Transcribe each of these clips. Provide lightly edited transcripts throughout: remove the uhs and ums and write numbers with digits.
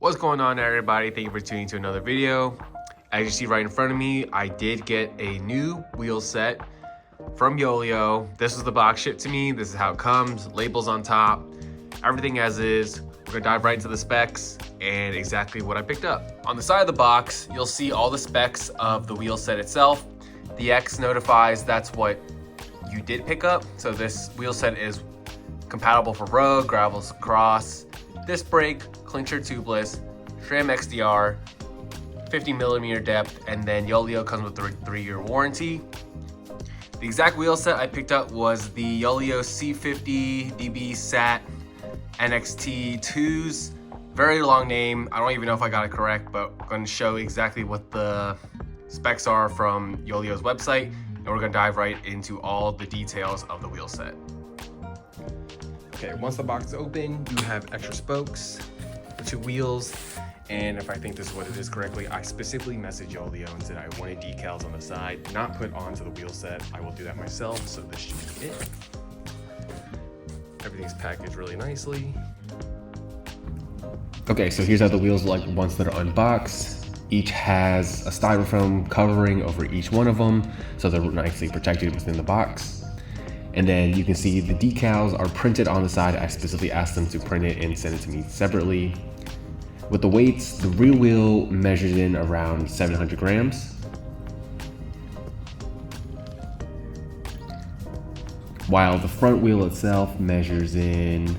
What's going on, everybody? Thank you for tuning to another video. As you see right in front of me, I did get a new wheel set from Yoeleo. This was the box shipped to me. This is how it comes, labels on top, everything as is. We're gonna dive right into the specs and exactly what I picked up. On the side of the box, you'll see all the specs of the wheel set itself. The X notifies that's what you did pick up. So this wheel set is compatible for road, gravel, cross, disc brake, clincher tubeless, SRAM XDR, 50mm depth, and then Yoeleo comes with a 3-year warranty. The exact wheel set I picked up was the Yoeleo C50 DB SAT NxT 2s. Very long name. I don't even know if I got it correct, but I'm going to show exactly what the specs are from Yoeleo's website, and we're going to dive right into all the details of the wheel set. Okay, once the box is open, you have extra spokes, the 2 wheels, and if I think this is what it is correctly, I specifically messaged Yoeleo and said I wanted decals on the side, not put onto the wheel set. I will do that myself, so this should be it. Everything's packaged really nicely. Okay, so here's how the wheels look once they're unboxed. Each has a styrofoam covering over each one of them, so they're nicely protected within the box. And then you can see the decals are printed on the side. I specifically asked them to print it and send it to me separately. With the weights, the rear wheel measures in around 700 grams. While the front wheel itself measures in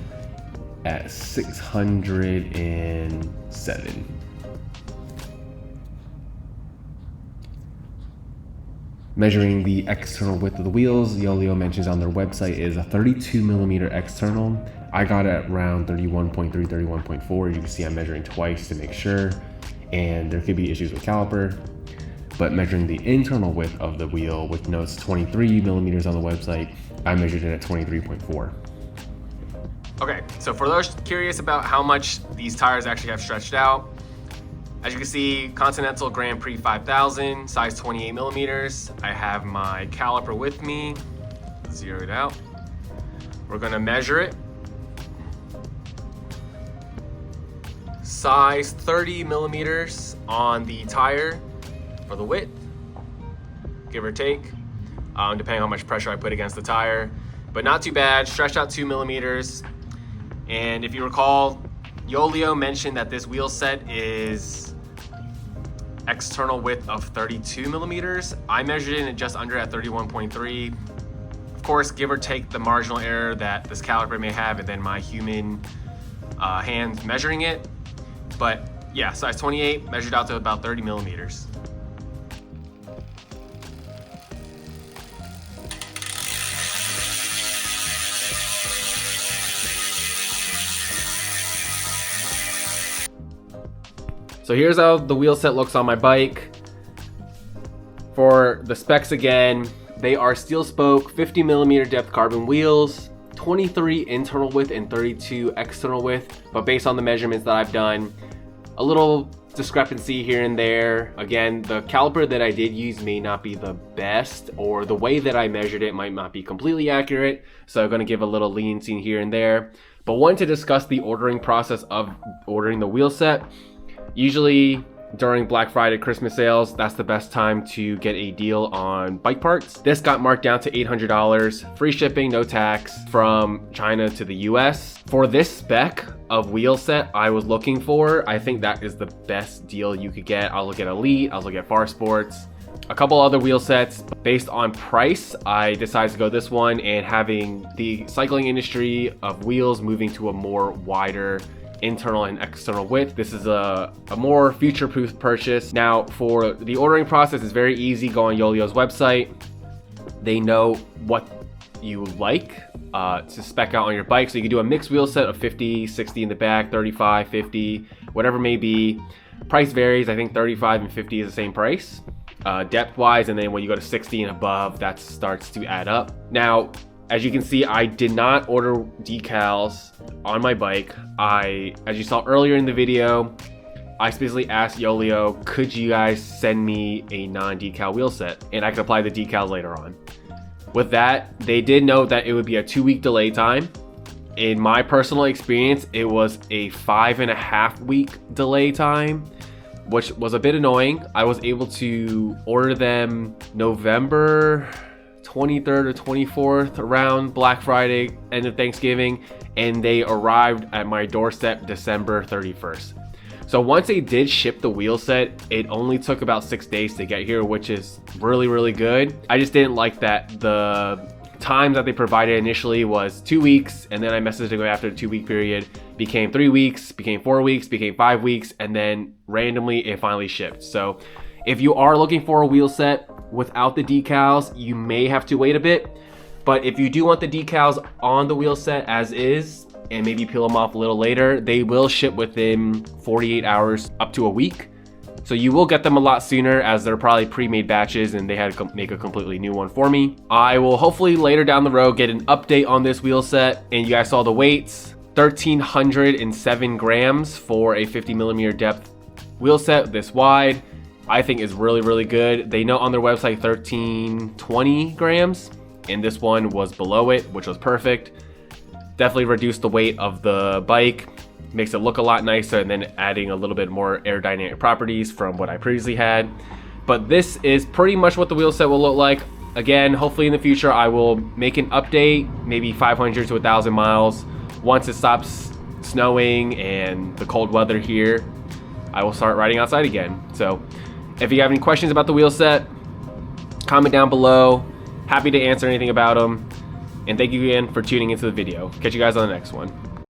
at 607. Measuring the external width of the wheels, Yoeleo mentions on their website is a 32mm external. I got it at around 31.3, 31.4. You can see I'm measuring twice to make sure, and there could be issues with caliper. But measuring the internal width of the wheel, which notes 23mm on the website, I measured it at 23.4. Okay, so for those curious about how much these tires actually have stretched out, as you can see, Continental Grand Prix 5000, size 28mm. I have my caliper with me, zeroed out. We're gonna measure it. Size 30mm on the tire for the width, give or take, depending on how much pressure I put against the tire, but not too bad, stretched out 2mm. And if you recall, Yoeleo mentioned that this wheel set is external width of 32mm. I measured it in just under at 31.3. Of course, give or take the marginal error that this caliper may have and then my human hand measuring it. But yeah, size 28, measured out to about 30mm. So here's how the wheel set looks on my bike. For the specs again, they are steel spoke, 50mm depth carbon wheels, 23 internal width and 32 external width. But based on the measurements that I've done, a little discrepancy here and there. Again, the caliper that I did use may not be the best, or the way that I measured it might not be completely accurate. So I'm gonna give a little leniency here and there. But wanted to discuss the ordering process of ordering the wheel set. Usually during Black Friday, Christmas sales, that's the best time to get a deal on bike parts. This got marked down to $800, free shipping, no tax from China to the US. For this spec of wheel set I was looking for, I think that is the best deal you could get. I'll look at Elite, I'll look at Far Sports, a couple other wheel sets. Based on price, I decided to go this one, and having the cycling industry of wheels moving to a more wider internal and external width, this is a more future-proof purchase. Now, for the ordering process, it's very easy. Go on Yoeleo's website. They know what you like to spec out on your bike. So you can do a mixed wheel set of 50, 60 in the back, 35, 50, whatever may be. Price varies. I think 35 and 50 is the same price, depth-wise, and then when you go to 60 and above, that starts to add up. Now, as you can see, I did not order decals on my bike. As you saw earlier in the video, I specifically asked Yoeleo, could you guys send me a non-decal wheel set? And I could apply the decals later on. With that, they did note that it would be a 2-week delay time. in my personal experience, it was a 5.5 week delay time, which was a bit annoying. I was able to order them November 23rd or 24th, around Black Friday, end of Thanksgiving, and they arrived at my doorstep December 31st. So once they did ship the wheel set, it only took about 6 days to get here, which is really, really good. I just didn't like that the time that they provided initially was 2 weeks, and then I messaged them after the 2 week period, became 3 weeks, became 4 weeks, became 5 weeks, and then randomly it finally shipped. So if you are looking for a wheel set without the decals, you may have to wait a bit. But if you do want the decals on the wheel set as is, and maybe peel them off a little later, they will ship within 48 hours up to a week. So you will get them a lot sooner, as they're probably pre-made batches and they had to make a completely new one for me. I will hopefully later down the road get an update on this wheel set, and you guys saw the weights. 1,307 grams for a 50 millimeter depth wheel set this wide, I think is really, really good. They note on their website 1,320 grams, and this one was below it, which was perfect. Definitely reduced the weight of the bike, makes it look a lot nicer, and then adding a little bit more aerodynamic properties from what I previously had. But this is pretty much what the wheel set will look like. Again, hopefully in the future I will make an update, maybe 500 to 1,000 miles. Once it stops snowing and the cold weather here, I will start riding outside again. So if you have any questions about the wheel set, comment down below. Happy to answer anything about them. And thank you again for tuning into the video. Catch you guys on the next one.